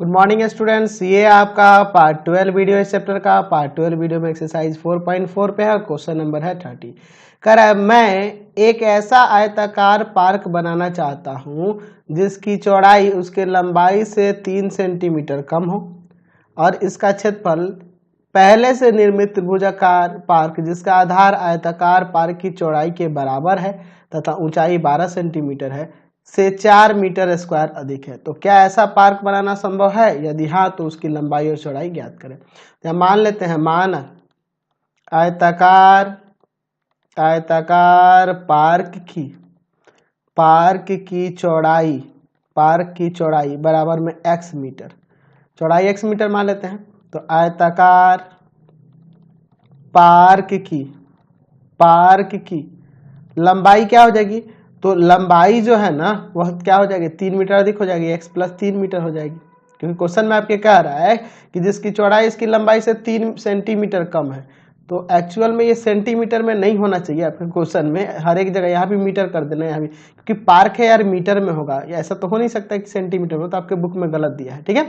Good morning students, ये आपका part 12 video इस चैप्टर का। पार्ट 12 वीडियो में एक्सरसाइज 4.4 पे है, क्वेश्चन नंबर है 30। कह रहा है मैं एक ऐसा आयताकार पार्क बनाना चाहता हूँ जिसकी चौड़ाई उसके लंबाई से 3 सेंटीमीटर कम हो और इसका क्षेत्रफल पहले से निर्मित त्रिभुजाकार पार्क जिसका आधार आयताकार पार्क की चौड़ाई के बराबर है तथा ऊंचाई 12 सेंटीमीटर है से 4 मीटर स्क्वायर अधिक है। तो क्या ऐसा पार्क बनाना संभव है? यदि हाँ तो उसकी लंबाई और चौड़ाई ज्ञात करें। तो मान लेते हैं, मान आयताकार पार्क की चौड़ाई बराबर में x मीटर, चौड़ाई x मीटर मान लेते हैं। तो आयताकार पार्क की लंबाई क्या हो जाएगी? तो लंबाई जो है ना वह क्या हो जाएगी? 3 मीटर अधिक हो जाएगी, x प्लस 3 मीटर हो जाएगी, क्योंकि क्वेश्चन में आपके कह रहा है कि जिसकी चौड़ाई इसकी लंबाई से 3 सेंटीमीटर कम है। तो एक्चुअल में ये सेंटीमीटर में नहीं होना चाहिए आपके क्वेश्चन में, हर एक जगह यहाँ भी मीटर कर देना, यहाँ भी, क्योंकि पार्क है यार मीटर में होगा, या ऐसा तो हो नहीं सकता कि सेंटीमीटर में, तो आपके बुक में गलत दिया है। ठीक है,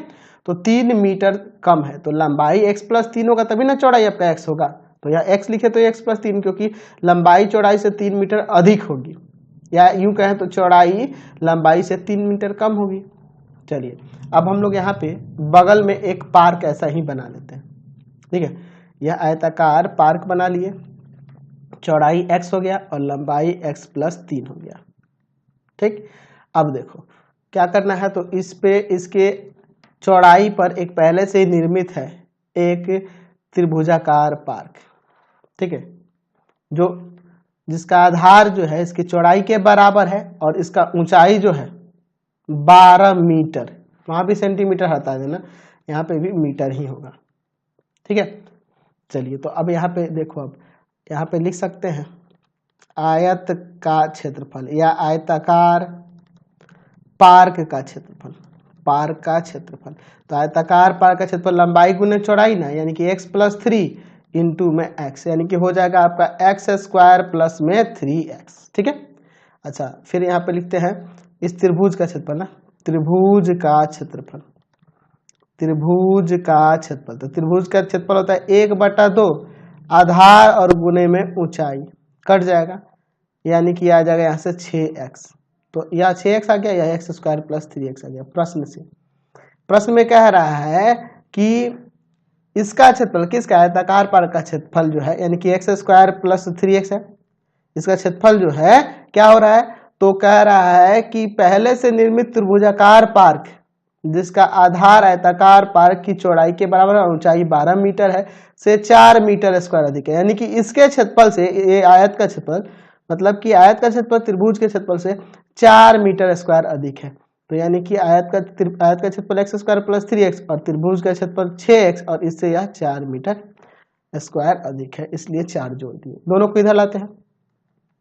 तो 3 मीटर कम है, तो लंबाई x प्लस 3 होगा तभी ना चौड़ाई आपका x होगा। तो यहाँ x लिखे तो x प्लस 3, क्योंकि लंबाई चौड़ाई से 3 मीटर अधिक होगी, या यूं कहें तो चौड़ाई लंबाई से 3 मीटर कम होगी। चलिए अब हम लोग यहाँ पे बगल में एक पार्क ऐसा ही बना लेते हैं। ठीक है, यह आयताकार पार्क बना लिए, चौड़ाई x हो गया और लंबाई x प्लस 3 हो गया। ठीक, अब देखो क्या करना है, तो इस पे इसके चौड़ाई पर एक पहले से ही निर्मित है एक त्रिभुजाकार पार्क। ठीक है, जो जिसका आधार जो है इसकी चौड़ाई के बराबर है और इसका ऊंचाई जो है 12 मीटर, वहां भी सेंटीमीटर हटा देना, यहाँ पे भी मीटर ही होगा। ठीक है, चलिए तो अब यहाँ पे देखो, अब यहाँ पे लिख सकते हैं आयत का क्षेत्रफल या आयताकार पार्क का क्षेत्रफल। तो आयताकार पार्क का क्षेत्रफल लंबाई गुने चौड़ाई ना, यानी कि x प्लस 3 इंटू में x, यानी कि हो जाएगा आपका x स्क्वायर प्लस में 3x। ठीक है, अच्छा फिर यहाँ पे लिखते हैं इस त्रिभुज का क्षेत्रफल ना, त्रिभुज का क्षेत्रफल। तो त्रिभुज का क्षेत्रफल होता है 1/2 आधार और गुने में ऊंचाई, कट जाएगा, यानी कि आ जाएगा यहाँ से 6x। तो यह 6x आ गया, या x स्क्वायर प्लस 3x आ गया। प्रश्न में कह रहा है कि इसका क्षेत्रफल, किसका? आयताकार पार्क का क्षेत्रफल जो है, यानी कि x स्क्वायर प्लस 3x है, इसका क्षेत्रफल जो है क्या हो रहा है? तो कह रहा है कि पहले से निर्मित त्रिभुजाकार पार्क जिसका आधार आयताकार पार्क की चौड़ाई के बराबर और ऊंचाई 12 मीटर है से 4 मीटर स्क्वायर अधिक है, यानी कि इसके क्षेत्रफल से, ये आयत का क्षेत्रफल, मतलब कि आयत का क्षेत्रफल त्रिभुज के क्षेत्रफल से 4 मीटर स्क्वायर अधिक है। तो यानी कि आयत का क्षेत्रफल x स्क्वायर प्लस 3x और त्रिभुज का क्षेत्रफल 6x, और इससे यह 4 मीटर स्क्वायर अधिक है, इसलिए 4 जोड़ दिए। दोनों को इधर लाते हैं,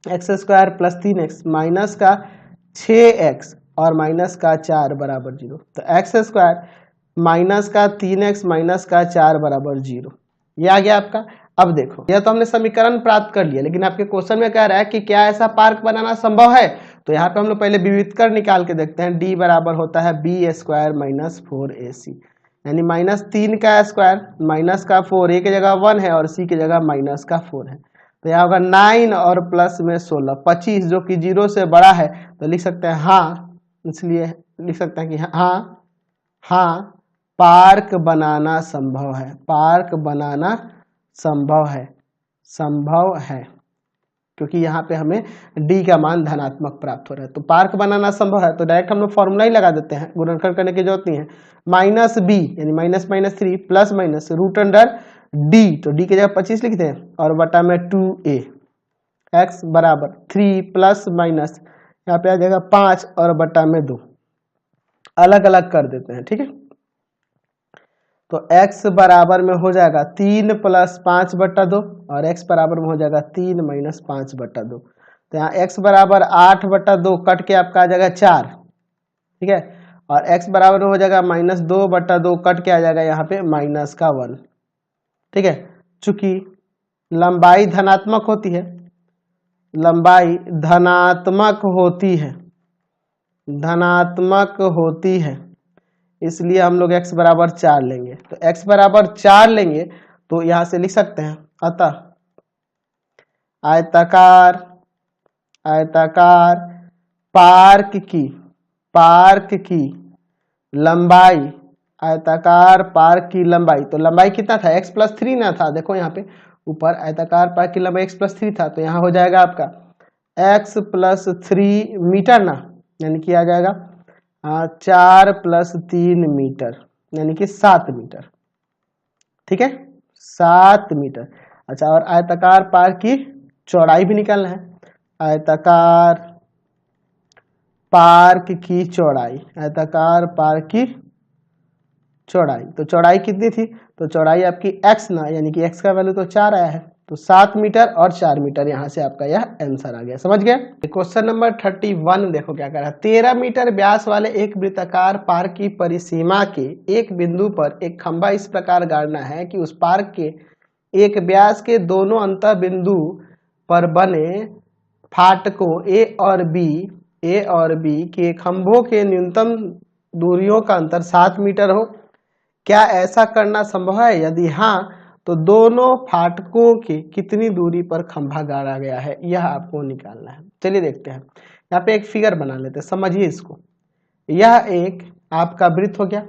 x square plus 3x minus का 6x और माइनस का 4 बराबर 0। तो x स्क्वायर माइनस का 3x माइनस का 4 बराबर 0, ये आ गया आपका। अब देखो, यह तो हमने समीकरण प्राप्त कर लिया, लेकिन आपके क्वेश्चन में कह रहा है कि क्या ऐसा पार्क बनाना संभव है? तो यहाँ पे हम लोग पहले विविधकर निकाल के देखते हैं। d बराबर होता है b स्क्वायर माइनस 4ac, यानी -3 का स्क्वायर माइनस का 4, a की जगह 1 है और c की जगह माइनस का 4 है। तो यहाँ होगा 9 और प्लस में 16, 25, जो कि 0 से बड़ा है, तो लिख सकते हैं हाँ, इसलिए लिख सकते हैं कि हाँ पार्क बनाना संभव है, क्योंकि यहाँ पे हमें d का मान धनात्मक प्राप्त हो रहा है। तो पार्क बनाना संभव है, तो डायरेक्ट हम लोग फॉर्मूला ही लगा देते हैं, गुणनखंड करने की जरूरत नहीं है। -b यानी -3 plus minus root under d, तो d की जगह 25 लिखते हैं और बटा में 2a, x बराबर 3 प्लस माइनस यहाँ पे आ जाएगा 5 और बटा में 2, अलग अलग कर देते हैं। ठीक है, तो x बराबर में हो जाएगा 3 प्लस 5/2 और x बराबर में हो जाएगा 3 माइनस 5/2। तो यहाँ x बराबर 8/2 कट के आपका आ जाएगा 4। ठीक है, और x बराबर में हो जाएगा -2/2 कट के आ जाएगा यहाँ पे माइनस का 1। ठीक है, चूंकि लंबाई धनात्मक होती है, इसलिए हम लोग x बराबर 4 लेंगे। तो x बराबर 4 लेंगे तो यहाँ से लिख सकते हैं, अतः आयताकार पार्क की लंबाई, आयताकार पार्क की लंबाई, तो लंबाई कितना था, x+3 ना था, देखो यहाँ पे ऊपर आयताकार पार्क की लंबाई x+3 था, तो यहाँ हो जाएगा आपका x+3 मीटर ना, यानी कि आ जाएगा 4+3 मीटर, यानी कि 7 मीटर। ठीक है, 7 मीटर। अच्छा, और आयताकार पार्क की चौड़ाई भी निकालना है, आयताकार पार्क की चौड़ाई, आयताकार पार्क की चौड़ाई, तो चौड़ाई कितनी थी, तो चौड़ाई आपकी x ना, यानी कि x का वैल्यू तो 4 आया है, तो 7 मीटर और 4 मीटर, यहां से आपका यह आंसर आ गया। समझ गए। क्वेश्चन नंबर 31 देखो क्या करा, 13 मीटर व्यास वाले एक वृत्ताकार पार्क की परिसीमा के एक बिंदु पर एक खंभा इस प्रकार गाड़ना है कि उस पार्क के एक व्यास के दोनों अंत बिंदु पर बने फाटकों ए और बी के खंभों के न्यूनतम दूरियों का अंतर 7 मीटर हो। क्या ऐसा करना संभव है? यदि हाँ, तो दोनों फाटकों के कितनी दूरी पर खंभा गाड़ा गया है, यह आपको निकालना है। चलिए देखते हैं, यहाँ पे एक फिगर बना लेते हैं, समझिए इसको। यह एक आपका वृत्त हो गया,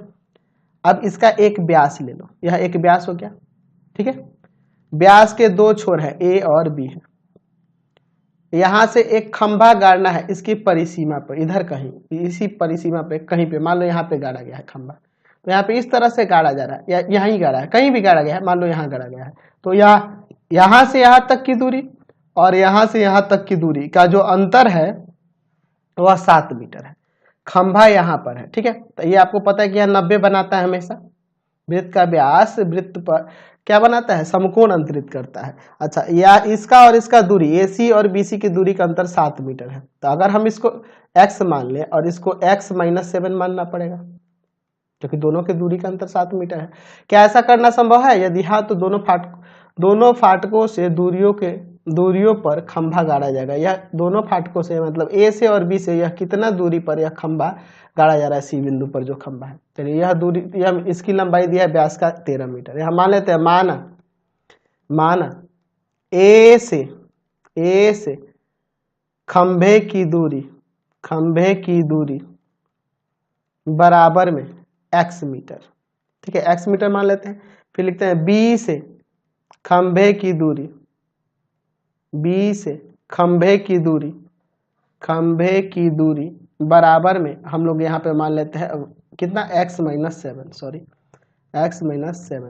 अब इसका एक व्यास ले लो, यह एक व्यास हो गया। ठीक है, व्यास के दो छोर है ए और बी है, यहां से एक खंभा गाड़ना है इसकी परिसीमा पर, इधर कहीं, इसी परिसीमा पे कहीं पे, मान लो यहाँ पे गाड़ा गया है खंभा, तो यहाँ पे इस तरह से गाड़ा जा रहा है, या यहाँ ही गाड़ा है, कहीं भी गाड़ा गया है, मान लो यहाँ गाड़ा गया है, तो यहाँ से यहाँ तक की दूरी और यहाँ से यहाँ तक की दूरी का जो अंतर है वह 7 मीटर है। खंभा यहाँ पर है। ठीक है, तो ये आपको पता है कि यह 90 बनाता है हमेशा। वृत्त का व्यास वृत्त पर क्या बनाता है, समकोण अंतरित करता है। अच्छा, या इसका और इसका दूरी AC और BC की दूरी का अंतर 7 मीटर है, तो अगर हम इसको x मान लें और इसको x-7 मानना पड़ेगा, क्योंकि दोनों के दूरी का अंतर 7 मीटर है। क्या ऐसा करना संभव है? यदि हाँ, तो दोनों फाटकों से दूरियों पर खंभा गाड़ा जाएगा। यह दोनों फाटकों से मतलब A से और B से यह कितना दूरी पर यह खंभा गाड़ा जा रहा है, C बिंदु पर जो खंभा है। चलिए, यह दूरी, यह इसकी लंबाई दिया है व्यास का 13 मीटर। यह मान लेते हैं, माना A से खंभे की दूरी बराबर में x मीटर। ठीक है, x मीटर मान लेते हैं। फिर लिखते हैं B से खंभे की दूरी बराबर में, हम लोग यहाँ पे मान लेते हैं कितना, x-7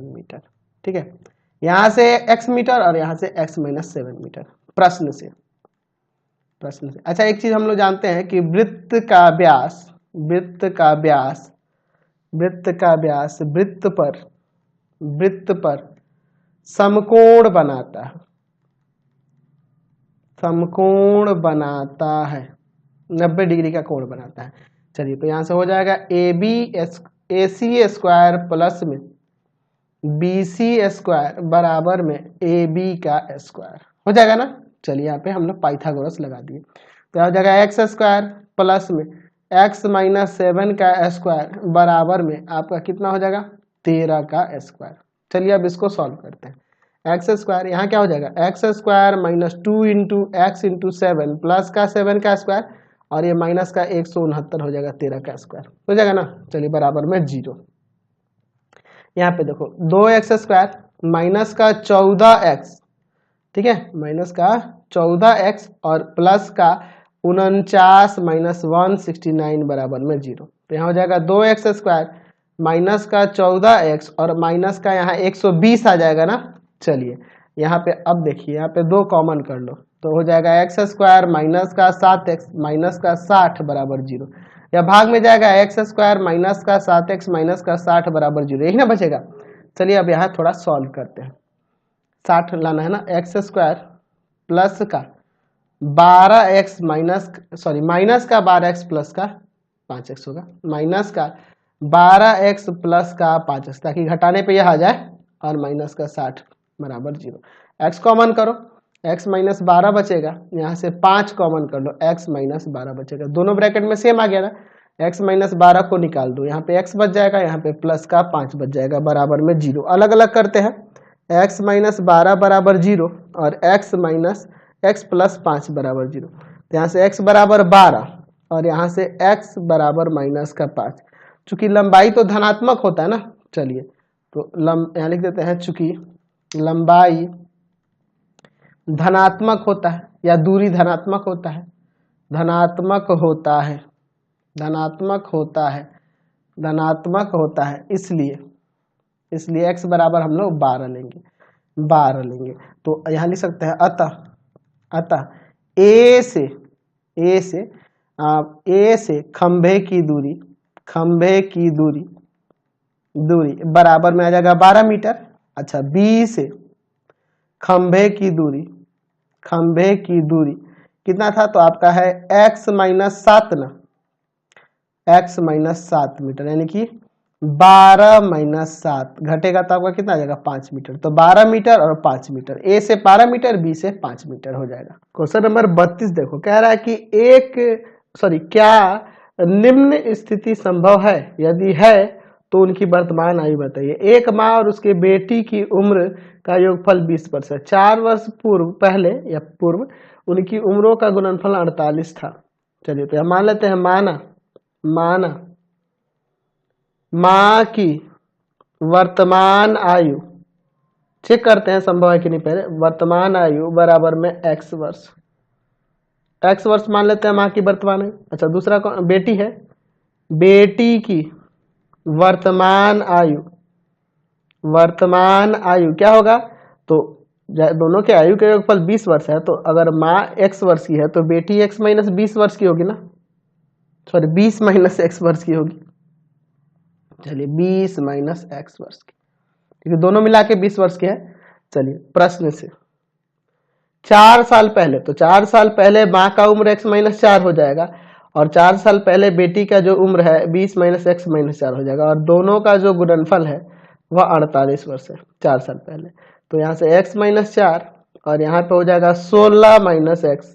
मीटर। ठीक है, यहाँ से x मीटर और यहाँ से x-7 मीटर। प्रश्न से अच्छा, एक चीज हम लोग जानते हैं कि वृत्त का व्यास वृत्त पर समकोण बनाता है, 90 डिग्री का कोण बनाता है। चलिए, तो यहां से हो जाएगा AC स्क्वायर प्लस में BC स्क्वायर बराबर में AB का स्क्वायर हो जाएगा ना। चलिए, यहाँ पे हम लोग पाइथागोरस लगा दिए, तो हो जाएगा x स्क्वायर प्लस में x-7 का स्क्वायर बराबर में आपका कितना हो जाएगा, 13 का स्क्वायर। चलिए, अब इसको सॉल्व करते हैं। एक्स स्क्वायर यहाँ क्या हो जाएगा, x square minus 2 into x into 7 plus का 7 का स्क्वायर और ये माइनस का 169 हो जाएगा, 13 का स्क्वायर हो जाएगा ना। चलिए, बराबर में 0। यहाँ पे देखो 2x स्क्वायर माइनस का 14x, ठीक है, माइनस का 14x और प्लस का 49 माइनस 169 बराबर में 0। तो यहाँ हो जाएगा 2x स्क्वायर माइनस का 14x और माइनस का यहाँ 120 आ जाएगा ना। चलिए, यहाँ पे अब देखिए, यहाँ पे 2 कॉमन कर लो तो हो जाएगा एक्स स्क्वायर माइनस का 7x माइनस का 60 बराबर 0। या भाग में जाएगा एक्स स्क्वायर माइनस का 7x माइनस का 60 बराबर 0, यही ना बचेगा। चलिए, अब यहाँ थोड़ा सॉल्व करते हैं। 60 लाना है ना, एक्स स्क्वायर प्लस का 12x माइनस का 12x प्लस का 5x होगा, माइनस का 12x प्लस का 5x, ताकि घटाने पे यह आ जाए और माइनस का 60 बराबर 0। x कॉमन करो, x माइनस 12 बचेगा, यहाँ से 5 कॉमन कर लो, x माइनस 12 बचेगा। दोनों ब्रैकेट में सेम आ गया ना, x माइनस 12 को निकाल दो, यहाँ पे x बच जाएगा, यहाँ पे प्लस का 5 बच जाएगा, बराबर में 0। अलग अलग करते हैं, x माइनस 12 बराबर 0 और x माइनस x प्लस 5 बराबर 0। तो यहाँ से x बराबर 12 और यहाँ से x बराबर माइनस का 5। चूंकि लंबाई तो धनात्मक होता है ना, चलिए तो यहाँ लिख देते हैं, चूंकि लंबाई धनात्मक होता है या दूरी धनात्मक होता है, धनात्मक होता है, धनात्मक होता है, धनात्मक होता है, इसलिए x बराबर हम लोग 12 लेंगे, 12 लेंगे। तो यहाँ लिख सकते हैं अतः ए से खंभे की दूरी बराबर में आ जाएगा 12 मीटर। अच्छा, बी से खंभे की दूरी कितना था, तो आपका है x माइनस 7 ना, x माइनस 7 मीटर, यानी कि 12 माइनस 7 घटेगा तो आपका कितना आ जाएगा 5 मीटर। तो 12 मीटर और 5 मीटर, ए से 12 मीटर, बी से 5 मीटर हो जाएगा। क्वेश्चन नंबर 32 देखो, कह रहा है कि क्या निम्न स्थिति संभव है, यदि है तो उनकी वर्तमान आयु बताइए। एक माँ और उसके बेटी की उम्र का योगफल 20 वर्ष है। 4 वर्ष पूर्व उनकी उम्रों का गुणनफल 48 था। चलिए तो मान लेते हैं माना माँ की वर्तमान आयु, चेक करते हैं संभव है कि नहीं पहले। वर्तमान आयु बराबर में x वर्ष मान लेते हैं माँ की वर्तमान आयु। अच्छा, दूसरा कौन, बेटी है, बेटी की वर्तमान आयु क्या होगा, तो दोनों के आयु के योगफल 20 वर्ष है, तो अगर माँ x वर्ष की है तो बेटी x माइनस 20 वर्ष की होगी ना, 20 माइनस x वर्ष की होगी। चलिए 20 माइनस x वर्ष की, क्योंकि दोनों मिला के 20 वर्ष के है। चलिए प्रश्न से 4 साल पहले, तो 4 साल पहले माँ का उम्र x माइनस 4 हो जाएगा और 4 साल पहले बेटी का जो उम्र है 20 माइनस x माइनस 4 हो जाएगा और दोनों का जो गुणनफल है वह 48 वर्ष है 4 साल पहले। तो यहाँ से x माइनस 4 और यहाँ पे हो जाएगा 16 माइनस x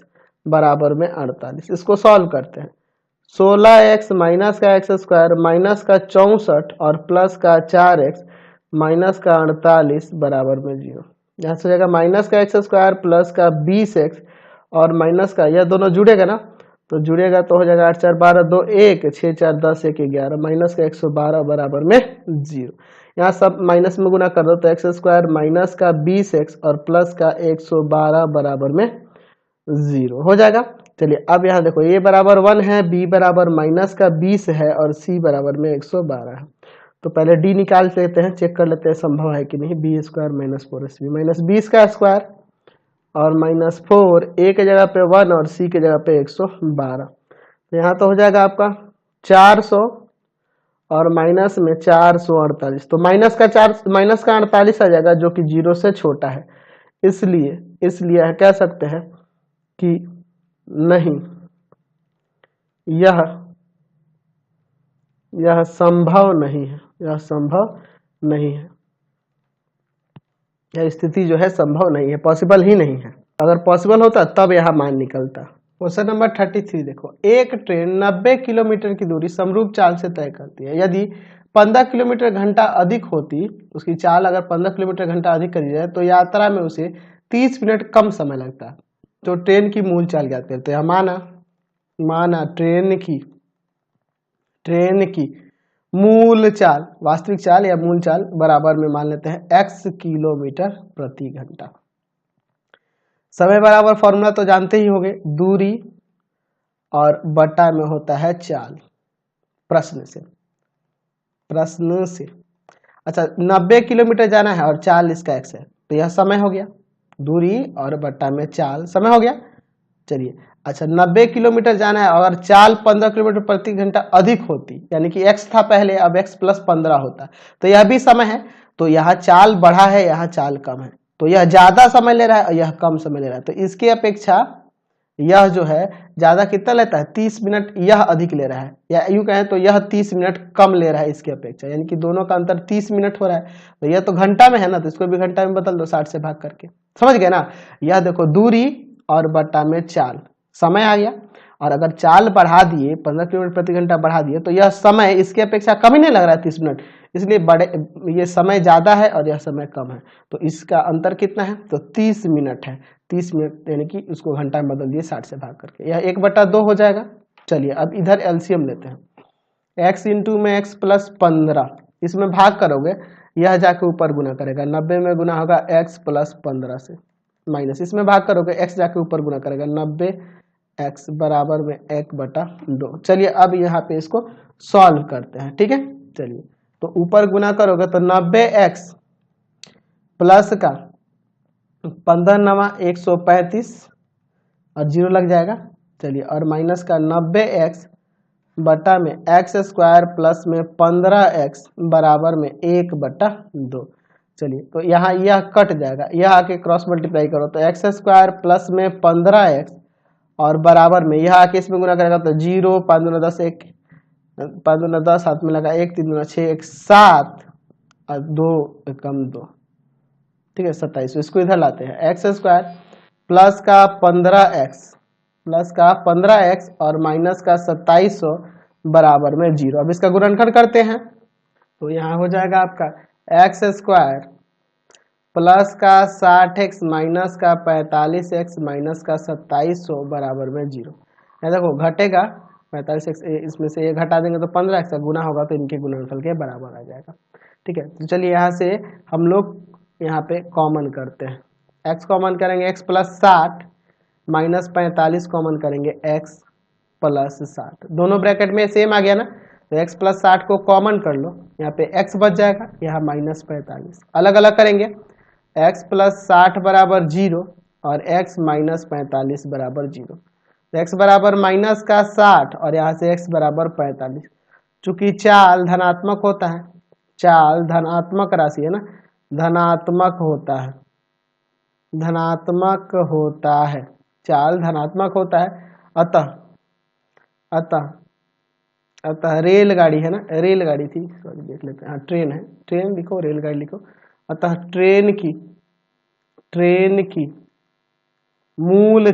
बराबर में 48। इसको सॉल्व करते हैं, 16x माइनस का x स्क्वायर माइनस का 64 और प्लस का 4x माइनस का 48 बराबर में 0। यहाँ से हो जाएगा माइनस का x स्क्वायर प्लस का 20x और माइनस का, यह दोनों जुड़ेगा ना, तो जुड़ेगा तो हो जाएगा 8 4 12 2 1 6 4 10 1 11 माइनस का 112 बराबर में 0। यहाँ सब माइनस में गुना कर दो तो x स्क्वायर माइनस का 20x और प्लस का 112 बराबर में 0 हो जाएगा। चलिए अब यहाँ देखो, a बराबर 1 है, b बराबर माइनस का 20 है और c बराबर में 112 है। तो पहले d निकाल लेते हैं, चेक कर लेते हैं संभव है कि नहीं। B square minus 4ac minus 20 का स्क्वायर और माइनस 4, a के जगह पे 1 और c के जगह पे 112। तो यहाँ तो हो जाएगा आपका 400 और माइनस में 448, तो माइनस का 48 आ जाएगा जो कि 0 से छोटा है। इसलिए कह सकते हैं कि नहीं, यह संभव नहीं है, यह स्थिति जो है संभव नहीं है, पॉसिबल ही नहीं है। अगर पॉसिबल होता तब यह मान निकलता। क्वेश्चन नंबर 33 देखो, एक ट्रेन 90 किलोमीटर की दूरी समरूप चाल से तय करती है। यदि 15 किलोमीटर घंटा अधिक होती, उसकी चाल अगर 15 किलोमीटर घंटा अधिक करी जाए तो यात्रा में उसे 30 मिनट कम समय लगता। तो ट्रेन की मूल चाल ज्ञात करते हैं। माना ट्रेन की मूल चाल, वास्तविक चाल या मूल चाल बराबर में मान लेते हैं x किलोमीटर प्रति घंटा। समय बराबर फॉर्मूला तो जानते ही होंगे, दूरी और बटा में होता है चाल। प्रश्न से अच्छा 90 किलोमीटर जाना है और चाल इसका x है, तो यह समय हो गया, दूरी और बटा में चाल समय हो गया। चलिए अच्छा 90 किलोमीटर जाना है, अगर चाल 15 किलोमीटर प्रति घंटा अधिक होती, यानी कि x था पहले, अब x प्लस 15 होता, तो यह भी समय है। तो यहाँ चाल बढ़ा है, यहाँ चाल कम है, तो यह ज्यादा समय ले रहा है और यह कम समय ले रहा है। तो इसकी अपेक्षा यह जो है ज्यादा कितना लेता है, 30 मिनट यह अधिक ले रहा है, या यूं कहें तो यह 30 मिनट कम ले रहा है इसकी अपेक्षा, यानी कि दोनों का अंतर 30 मिनट हो रहा है। तो यह तो घंटा में है ना, तो इसको भी घंटा में बदल दो 60 से भाग करके, समझ गए ना। यह देखो दूरी और बटा में चाल समय आ गया, और अगर चाल बढ़ा दिए 15 किलोमीटर प्रति घंटा बढ़ा दिए तो यह समय इसकी अपेक्षा कम ही नहीं लग रहा है 30 मिनट, इसलिए बड़े ये समय ज़्यादा है और यह समय कम है, तो इसका अंतर कितना है, तो 30 मिनट है। 30 मिनट यानी कि उसको घंटा में बदल दिए 60 से भाग करके, यह 1/2 हो जाएगा। चलिए अब इधर एलसीएम लेते हैं, x इंटू में x प्लस 15, इसमें भाग करोगे यह जाके ऊपर गुना करेगा, 90 में गुना होगा x प्लस 15 से, माइनस इसमें भाग करोगे x जाके ऊपर गुना करेगा, 90x बराबर में 1/2। चलिए अब यहाँ पे इसको सॉल्व करते हैं, ठीक है। चलिए तो ऊपर गुना करोगे तो 90x प्लस का 15 नवा 135 और 0 लग जाएगा। चलिए और माइनस का 90x बटा में एक्स स्क्वायर प्लस में 15x बराबर में 1/2। चलिए तो यहाँ यह कट जाएगा, यह आके क्रॉस मल्टीप्लाई करो तो एक्स स्क्वायर प्लस में 15x और बराबर में यह आके इसमें गुना करेगा तो 0, 5 दूना 10, 1 5 दूना 10, हाथ में लगा 1, 3 दूना 6, 1 7 और 2 कम 2, ठीक है 27। इसको इधर लाते हैं, एक्स स्क्वायर प्लस का 15x और माइनस का 2700 बराबर में 0। अब इसका गुणनखंड करते हैं तो यहाँ हो जाएगा आपका एक्स स्क्वायर प्लस का 60x माइनस का 45x माइनस का 2700 बराबर में 0। यहाँ देखो घटेगा 45x, इसमें से ये घटा देंगे तो 15x का गुना होगा तो इनके गुणनफल के बराबर आ जाएगा, ठीक है। तो चलिए यहाँ से हम लोग यहाँ पे कॉमन करते हैं, x कॉमन करेंगे x प्लस 60 माइनस 45 कॉमन करेंगे x प्लस 60, दोनों ब्रैकेट में सेम आ गया ना, तो x प्लस 60 को कॉमन कर लो, यहाँ पे x बच जाएगा, यहाँ माइनस 45, अलग अलग करेंगे x प्लस 60 बराबर 0 और x माइनस 45 बराबर 0। तो x बराबर माइनस का 60 और यहाँ से x बराबर 45, चूंकि चाल धनात्मक होता है, चाल धनात्मक राशि है ना, धनात्मक होता है, धनात्मक होता है, चाल धनात्मक होता है। अतः रेलगाड़ी है ना, रेलगाड़ी थी, सॉरी देख लेते हैं, हाँ ट्रेन है, ट्रेन लिखो रेलगाड़ी लिखो। अतः ट्रेन की मूल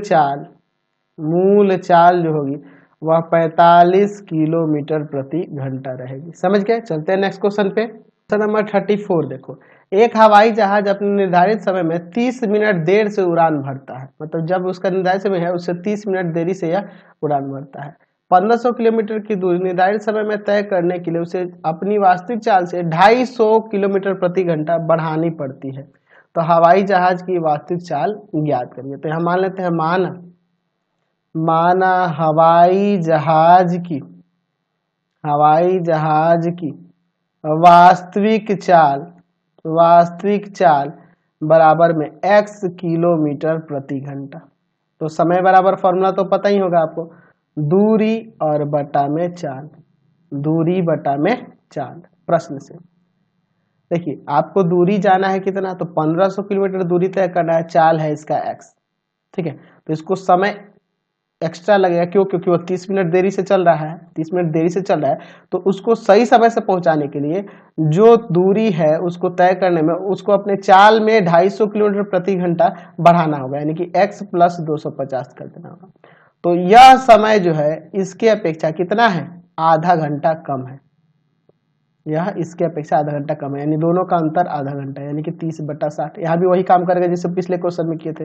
चाल जो होगी वह 45 किलोमीटर प्रति घंटा रहेगी। समझ गए। चलते हैं नेक्स्ट क्वेश्चन पे। क्वेश्चन नंबर 34 देखो, एक हवाई जहाज अपने निर्धारित समय में 30 मिनट देर से उड़ान भरता है, मतलब जब उसका निर्धारित समय है उससे 30 मिनट देरी से यह उड़ान भरता है। 1500 किलोमीटर की दूरी निर्धारित समय में तय करने के लिए उसे अपनी वास्तविक चाल से 250 किलोमीटर प्रति घंटा बढ़ानी पड़ती है। तो हवाई जहाज की वास्तविक चाल ज्ञात करिए। तो यहाँ मान लेते हैं माना हवाई जहाज की वास्तविक चाल बराबर में x किलोमीटर प्रति घंटा। तो समय बराबर फॉर्मूला तो पता ही होगा आपको, दूरी और बटा में चाल, दूरी बटा में चाल। प्रश्न से देखिए आपको दूरी जाना है कितना, तो 1500 किलोमीटर दूरी तय करना है, चाल है इसका x, ठीक है। तो इसको समय एक्स्ट्रा लगेगा, क्यों, क्योंकि वो 30 मिनट देरी से चल रहा है, 30 मिनट देरी से चल रहा है, तो उसको सही समय से पहुंचाने के लिए जो दूरी है उसको तय करने में उसको अपने चाल में 250 किलोमीटर प्रति घंटा बढ़ाना होगा, यानी कि x प्लस 250 कर देना होगा। तो यह समय जो है इसके अपेक्षा कितना है, आधा घंटा कम है, यह इसके अपेक्षा आधा घंटा कम है, यानी दोनों का अंतर आधा घंटा है, यानी कि 30/60। यहाँ भी वही काम करेगा जैसे पिछले क्वेश्चन में किए थे,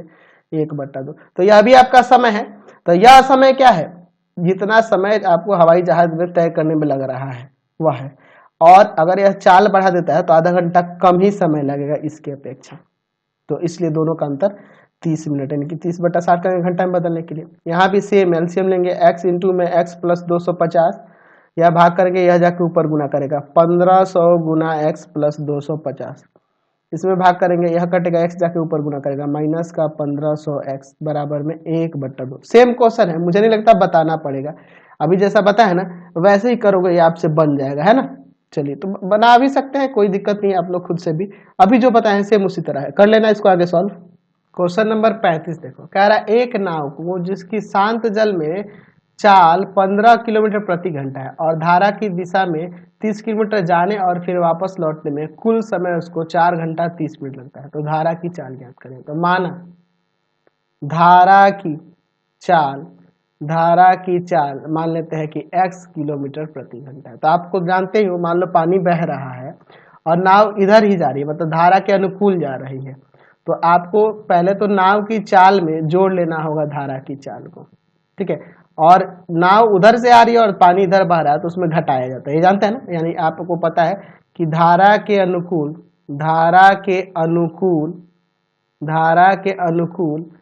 1/2। तो यह भी आपका समय है। तो यह समय क्या है, जितना समय आपको हवाई जहाज में तय करने में लग रहा है वह है, और अगर यह चाल बढ़ा देता है तो आधा घंटा कम ही समय लगेगा इसके अपेक्षा। तो इसलिए दोनों का अंतर 30 मिनट, यानी कि 30/60 करेंगे घंटा में बदलने के लिए। यहाँ भी सेम एलसीएम लेंगे, x इंटू में x प्लस 250, यह भाग करेंगे, यह जाके ऊपर गुना करेगा, 1500 गुना x प्लस 250, इसमें भाग करेंगे, यह कटेगा, x जाके ऊपर गुना करेगा, माइनस का 1500x बराबर में 1/2। सेम क्वेश्चन है, मुझे नहीं लगता बताना पड़ेगा, अभी जैसा बताया ना वैसे ही करोगे, ये आपसे बन जाएगा, है ना। चलिए तो बना भी सकते हैं, कोई दिक्कत नहीं है, आप लोग खुद से भी अभी जो बताए हैं सेम उसी तरह है, कर लेना इसको आगे सॉल्व। क्वेश्चन नंबर 35 देखो, कह रहा है एक नाव को जिसकी शांत जल में चाल 15 किलोमीटर प्रति घंटा है और धारा की दिशा में 30 किलोमीटर जाने और फिर वापस लौटने में कुल समय उसको 4 घंटा 30 मिनट लगता है। तो धारा की चाल ज्ञात करें। तो माना धारा की चाल धारा की चाल मान लेते हैं कि x किलोमीटर प्रति घंटा है। तो आपको जानते ही हो, मान लो पानी बह रहा है और नाव इधर ही जा रही है, मतलब धारा के अनुकूल जा रही है, तो आपको पहले तो नाव की चाल में जोड़ लेना होगा धारा की चाल को, ठीक है। और नाव उधर से आ रही है और पानी इधर बह रहा है तो उसमें घटाया जाता है, ये जानते हैं ना। यानी आपको पता है कि धारा के अनुकूल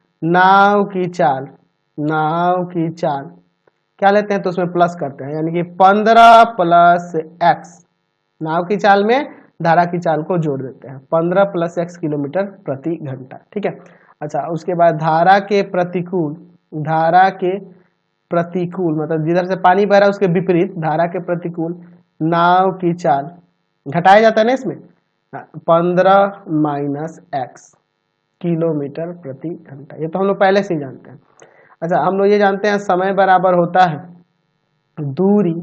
नाव की चाल क्या लेते हैं, तो उसमें प्लस करते हैं, यानी कि 15 प्लस एक्स, नाव की चाल में धारा की चाल को जोड़ देते हैं, 15 प्लस एक्स किलोमीटर प्रति घंटा, ठीक है। अच्छा, उसके बाद धारा के प्रतिकूल मतलब जिधर से पानी बह रहा है उसके विपरीत धारा के प्रतिकूल नाव की चाल घटाया जाता है ना इसमें, 15 माइनस एक्स किलोमीटर प्रति घंटा, ये तो हम लोग पहले से ही जानते हैं। अच्छा, हम लोग ये जानते हैं समय बराबर होता है दूरी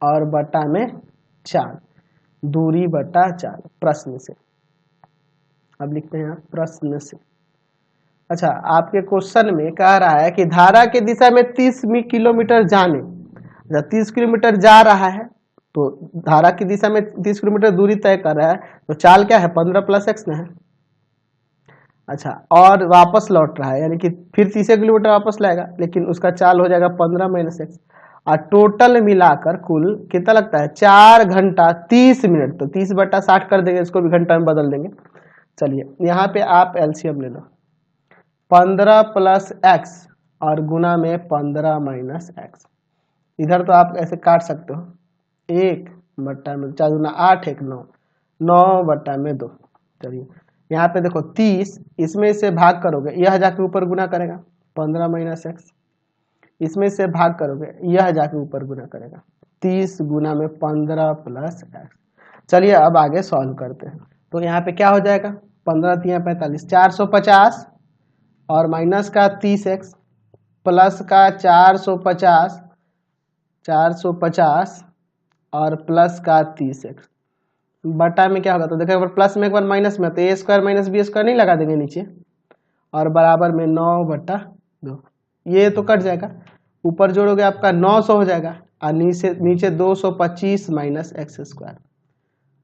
और बटा में चाल, दूरी बटा चाल, प्रश्न से। अब लिखते हैं प्रश्न से। अच्छा, आपके क्वेश्चन में कह रहा है कि धारा की दिशा में 30 किलोमीटर जाने, 30 किलोमीटर जा रहा है तो धारा की दिशा में 30 किलोमीटर दूरी तय कर रहा है, तो चाल क्या है, 15 प्लस एक्स ना है। अच्छा, और वापस लौट रहा है, यानी कि फिर 30 किलोमीटर वापस लाएगा, लेकिन उसका चाल हो जाएगा 15 माइनस एक्स, और टोटल मिलाकर कुल कितना लगता है, 4 घंटा 30 मिनट। तो 30 बटा 60 कर देंगे, इसको भी घंटा में बदल देंगे। चलिए यहाँ पे आप एलसीएम ले लो, 15 प्लस एक्स और गुना में 15 माइनस एक्स, इधर तो आप ऐसे काट सकते हो, 1 बटा में 4 गुना 8 1 9, 9 बटा में 2। चलिए यहाँ पे देखो 30, इसमें से भाग करोगे यह जाके ऊपर गुना करेगा 15 माइनस एक्स, इसमें से भाग करोगे यह जाके ऊपर गुना करेगा 30 गुना में 15 प्लस एक्स। चलिए अब आगे सॉल्व करते हैं। तो यहाँ पे क्या हो जाएगा, 15 3 45, 450 और माइनस का 30 एक्स प्लस का 450 और प्लस का 30 एक्स बटा में क्या होगा, तो देखो एक बार प्लस में एक बार माइनस में, तो ए स्क्वायर माइनस बी स्क्वायर नहीं लगा देंगे नीचे, और बराबर में 9 बटा 2, ये तो कट जाएगा, ऊपर जोड़ोगे आपका 900 हो जाएगा, और नीचे 225 माइनस एक्स स्क्वायर,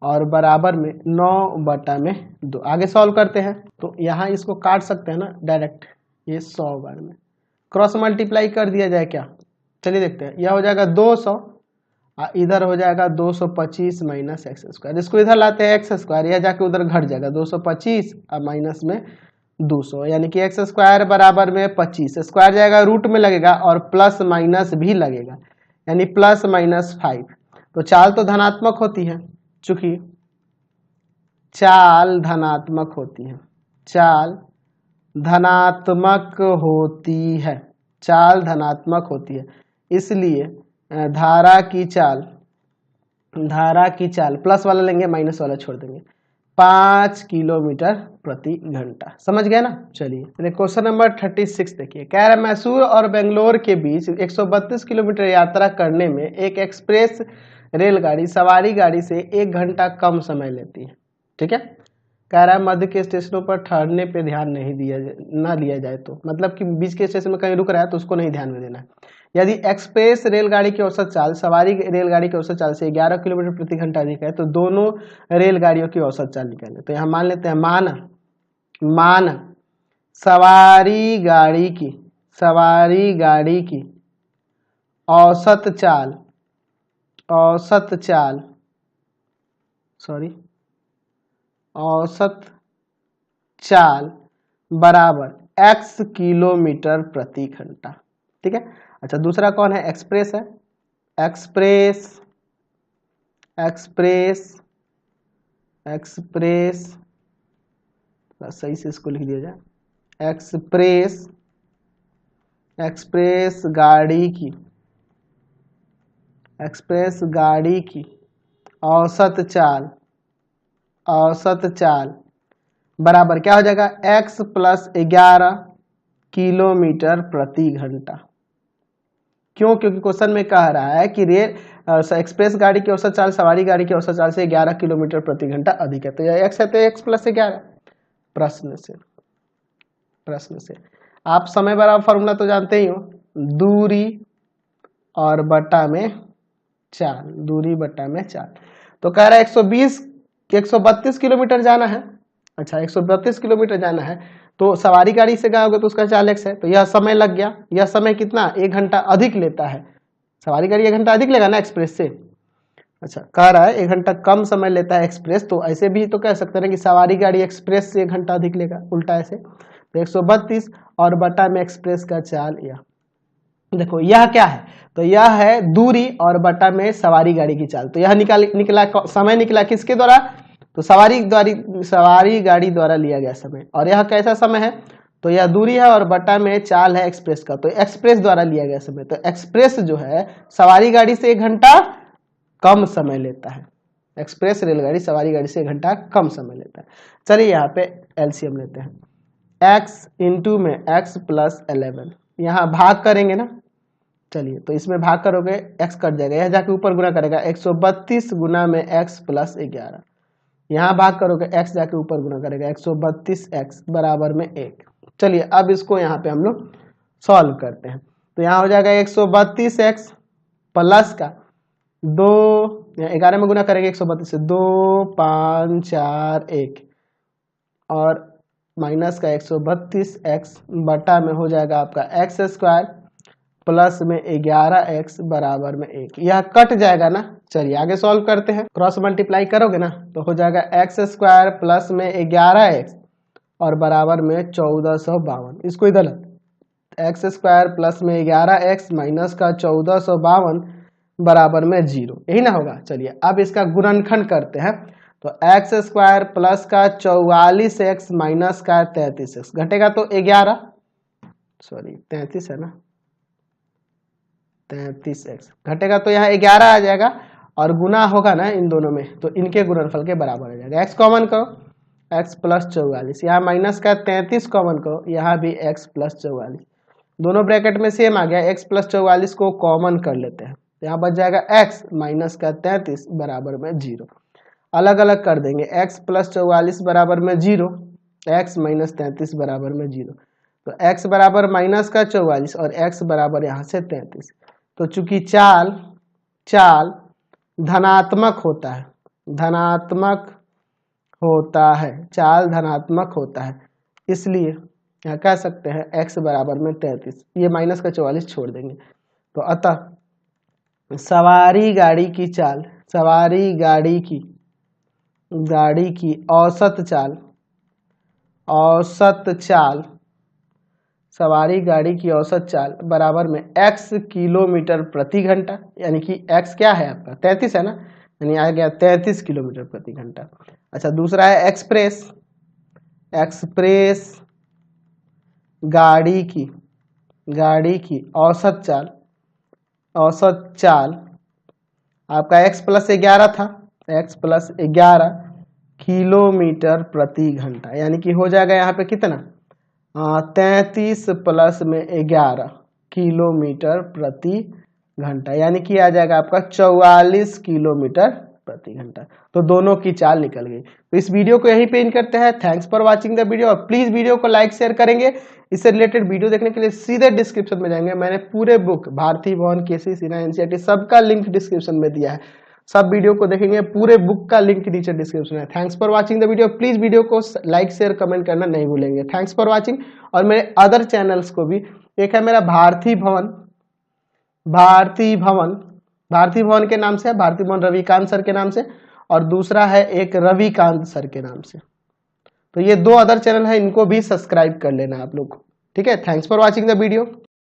और बराबर में 9 बटा में 2। आगे सॉल्व करते हैं, तो यहाँ इसको काट सकते हैं ना डायरेक्ट, ये 100 बार में क्रॉस मल्टीप्लाई कर दिया जाए क्या, चलिए देखते हैं। यह हो जाएगा 200, इधर हो जाएगा 225 माइनस एक्स स्क्वायर, इसको इधर लाते हैं एक्स स्क्वायर, यह जाके उधर घट जाएगा 225 और माइनस में 200, यानी कि एक्स स्क्वायर बराबर में 25, स्क्वायर जाएगा रूट में लगेगा और प्लस माइनस भी लगेगा, यानी प्लस माइनस 5। तो चाल तो धनात्मक होती है, चूंकि चाल धनात्मक होती है, चाल धनात्मक होती है, इसलिए धारा की चाल प्लस वाला लेंगे माइनस वाला छोड़ देंगे, 5 किलोमीटर प्रति घंटा। समझ गए ना। चलिए क्वेश्चन नंबर 36 देखिए, कह रहा है मैसूर और बेंगलोर के बीच 132 किलोमीटर यात्रा करने में एक एक्सप्रेस रेलगाड़ी सवारी गाड़ी से 1 घंटा कम समय लेती है, ठीक है। कह रहा है मध्य के स्टेशनों पर ठहरने पे ध्यान नहीं लिया जाए, तो मतलब कि बीच के स्टेशन में कहीं रुक रहा है तो उसको नहीं ध्यान में देना है। यदि एक्सप्रेस रेलगाड़ी की औसत चाल सवारी रेलगाड़ी की औसत चाल से 11 किलोमीटर प्रति घंटा अधिक है, तो दोनों रेलगाड़ियों की औसत चाल निकालें। तो यहाँ मान लेते हैं मान सवारी गाड़ी की औसत चाल बराबर x किलोमीटर प्रति घंटा, ठीक है। अच्छा, दूसरा कौन है, एक्सप्रेस है, एक्सप्रेस सही से इसको लिख दिया जाए, एक्सप्रेस गाड़ी की औसत चाल बराबर क्या हो जाएगा, x प्लस 11 किलोमीटर प्रति घंटा। क्यों, क्योंकि क्वेश्चन में कह रहा है कि एक्सप्रेस गाड़ी की औसत चाल सवारी गाड़ी की औसत चाल से 11 किलोमीटर प्रति घंटा अधिक है, तो यह x है तो x प्लस 11। प्रश्न से आप समय बराबर फॉर्मूला तो जानते ही हो, दूरी और बटा में चाल, दूरी बटा में चाल। तो कह रहा है 132 किलोमीटर जाना है। अच्छा 132 किलोमीटर जाना है तो सवारी गाड़ी से गए होगे तो उसका चाल x है, तो यह समय लग गया। यह समय कितना 1 घंटा अधिक लेता है, सवारी गाड़ी 1 घंटा अधिक लेगा ना एक्सप्रेस से। अच्छा कह रहा है 1 घंटा कम समय लेता है एक्सप्रेस, तो ऐसे भी तो कह सकते हैं कि सवारी गाड़ी एक्सप्रेस से 1 घंटा अधिक लेगा, उल्टा ऐसे। तो 132 और बटा में एक्सप्रेस का चाल यह। देखो यह क्या है, तो यह है दूरी और बटा में सवारी गाड़ी की चाल। तो यह निकला समय निकला किसके द्वारा, तो सवारी गाड़ी द्वारा लिया गया समय। और यह कैसा समय है, तो यह दूरी है और बटा में चाल है एक्सप्रेस का, तो एक्सप्रेस द्वारा लिया गया समय। तो एक्सप्रेस जो है सवारी गाड़ी से 1 घंटा कम समय लेता है, एक्सप्रेस रेलगाड़ी सवारी गाड़ी से 1 घंटा कम समय लेता है। चलिए यहाँ पे एलसीएम लेते हैं, x इंटू में x प्लस 11, यहाँ भाग करेंगे ना। चलिए तो इसमें भाग करोगे x कट जाएगा, यह जाके ऊपर गुना करेगा 132 गुना में x प्लस 11, यहाँ भाग करोगे x जाके ऊपर गुना करेगा 132x बराबर में 1। चलिए अब इसको यहाँ पे हम लोग सॉल्व करते हैं। तो यहाँ हो जाएगा 132x प्लस का 2, 11 में गुना करेंगे 132 से 2 5 4 1 और माइनस का 132x बटा में हो जाएगा आपका x स्क्वायर प्लस में 11x बराबर में 1। यह कट जाएगा ना। चलिए आगे सॉल्व करते हैं, क्रॉस मल्टीप्लाई करोगे ना तो हो जाएगा x स्क्वायर प्लस में 11x और बराबर में 1452। इसको इधर x स्क्वायर प्लस में 11x माइनस का 1452 बराबर में 0, यही ना होगा। चलिए अब इसका गुणनखंड करते हैं, तो x स्क्वायर प्लस का 44x माइनस का 33x घटेगा तो 33 है ना, 33x घटेगा तो यहाँ 11 आ जाएगा और गुना होगा ना इन दोनों में तो इनके गुणनफल के बराबर आ जाएगा। x कॉमन करो x प्लस 44, यहाँ माइनस का 33 कॉमन करो, यहाँ भी x प्लस 44, दोनों ब्रैकेट में सेम आ गया। x प्लस 44 को कॉमन कर लेते हैं, यहाँ बच जाएगा x माइनस का 33 बराबर में 0। अलग अलग कर देंगे, x प्लस 44 बराबर में 0, x माइनस 33 बराबर में 0। तो x बराबर माइनस का 44 और x बराबर यहाँ से 33। तो चूंकि चाल धनात्मक होता है, चाल धनात्मक होता है, इसलिए यहाँ कह सकते हैं x बराबर में 33, ये माइनस का 44 छोड़ देंगे। तो अतः सवारी गाड़ी की चाल, सवारी गाड़ी की औसत चाल सवारी गाड़ी की औसत चाल बराबर में x किलोमीटर प्रति घंटा, यानी कि x क्या है आपका 33 है ना, यानी आ गया 33 किलोमीटर प्रति घंटा। अच्छा दूसरा है एक्सप्रेस गाड़ी की औसत चाल आपका x प्लस 11 था, x प्लस 11 किलोमीटर प्रति घंटा, यानी कि हो जाएगा यहाँ पे कितना 33 प्लस में 11 किलोमीटर प्रति घंटा, यानी कि आ जाएगा आपका 44 किलोमीटर प्रति घंटा। तो दोनों की चाल निकल गई। तो इस वीडियो को यहीं पे एंड करते हैं। Thanks for watching the video, और प्लीज वीडियो को लाइक शेयर करेंगे। इससे रिलेटेड वीडियो देखने के लिए सीधे डिस्क्रिप्शन में जाएंगे, मैंने पूरे बुक भारती भवन केसी सिन्हा एनसीईआरटी सबका लिंक डिस्क्रिप्शन में दिया है, सब वीडियो को देखेंगे, पूरे बुक का लिंक नीचे डिस्क्रिप्शन है। Thanks for watching the video, please video को लाइक शेयर कमेंट करना नहीं भूलेंगे। Thanks for watching. और मेरे अदर चैनल्स को भी, एक है मेरा भारती भवन के नाम से, भारती भवन रविकांत सर के नाम से, और दूसरा है एक रविकांत सर के नाम से। तो ये 2 अदर चैनल है, इनको भी सब्सक्राइब कर लेना आप लोग, ठीक है। Thanks for watching the video.